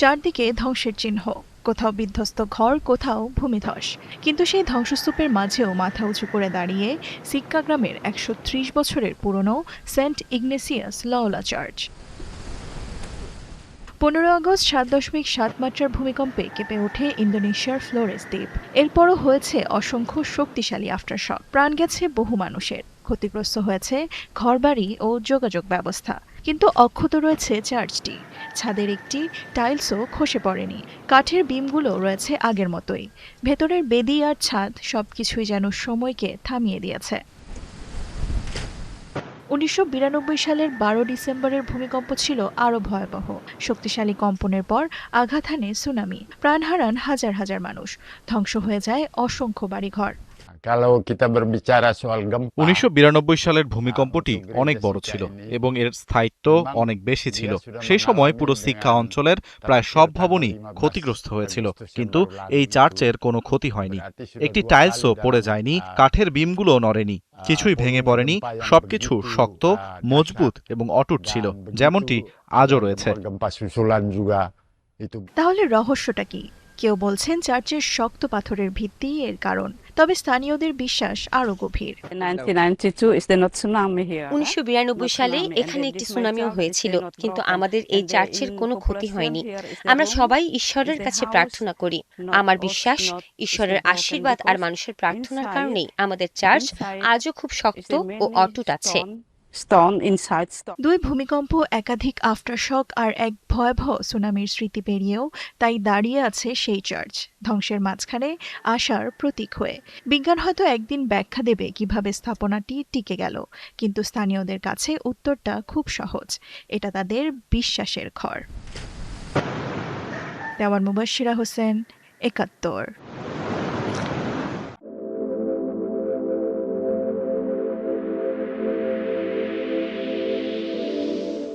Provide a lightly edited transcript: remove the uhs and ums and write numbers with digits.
চারদিকে ধ্বংসের চিহ্ন, কোথাও বিধ্বস্ত ঘর, কোথাও ভূমিধস। কিন্তু সেই ধ্বংসস্তূপের মাঝেও মাথা উঁচু করে দাঁড়িয়ে সিক্কা গ্রামের ১৩০ বছরের পুরনো সেন্ট ইগনেসিয়াস লওলা চার্চ। ১৫ আগস্ট ৭.৭ মাত্রার ভূমিকম্পে কেঁপে ওঠে ইন্দোনেশিয়ার ফ্লোরেস দ্বীপ। এরপরও হয়েছে অসংখ্য শক্তিশালী আফটারশক। প্রাণ গেছে বহু মানুষের, ক্ষতিগ্রস্ত হয়েছে ঘরবাড়ি ও যোগাযোগ ব্যবস্থা। কিন্তু অক্ষত রয়েছে চার্চটি। ছাদের একটি টাইলসও খসে পড়েনি, কাঠের বিমগুলো রয়েছে আগের মতোই। ভেতরের বেদি আর ছাদ সবকিছুই যেন সময়কে থামিয়ে দিয়েছে। ১৯৯২ সালের ১২ ডিসেম্বরের ভূমিকম্প ছিল আরও ভয়াবহ। শক্তিশালী কম্পনের পর আঘাত হানে সুনামি, প্রাণ হারান হাজার হাজার মানুষ, ধ্বংস হয়ে যায় অসংখ্য বাড়িঘর। Kalau kita berbicara soal gempa, ১৯৯২ সালের ভূমিকম্পটি অনেক বড় ছিল এবং এর স্থায়িত্ব অনেক বেশি ছিল। সেই সময় পুরো সিক্কা অঞ্চলের প্রায় সব ভবনই ক্ষতিগ্রস্ত হয়েছিল, কিন্তু এই চার্চের কোনো ক্ষতি হয়নি। একটি টাইলসও পড়ে যায়নি, কাঠের বিমগুলো নড়েনি, কিছুই ভেঙে পড়েনি। সবকিছু শক্ত, মজবুত এবং অটুট ছিল, যেমনটি আজও রয়েছে। gempa susulan juga itu. তাহলে রহস্যটা কি? কেউ বলছেন চার্চের শক্ত পাথরের ভিত্তি এর কারণ, তবে স্থানীয়দের বিশ্বাস আরও গভীর। ১৯৯২ সালে এখানে একটি সুনামিও হয়েছিল, কিন্তু আমাদের এই চার্চের কোনো ক্ষতি হয়নি। আমরা সবাই ঈশ্বরের কাছে প্রার্থনা করি। আমার বিশ্বাস, ঈশ্বরের আশীর্বাদ আর মানুষের প্রার্থনার কারণেই আমাদের চার্চ আজও খুব শক্ত ও অটুট আছে। দুই ভূমিকম্প, একাধিক আফটারশক আর এক ভয়াবহ সুনামির স্মৃতি পেরিয়েও তাই দাঁড়িয়ে আছে সেই চার্চ, ধ্বংসের মাঝখানে আশার প্রতীক হয়ে। বিজ্ঞান হয়তো একদিন ব্যাখ্যা দেবে কিভাবে স্থাপনাটি টিকে গেল, কিন্তু স্থানীয়দের কাছে উত্তরটা খুব সহজ, এটা তাদের বিশ্বাসের ঘর। দেওয়ান মুবাশশিরা হোসেন, ৭১।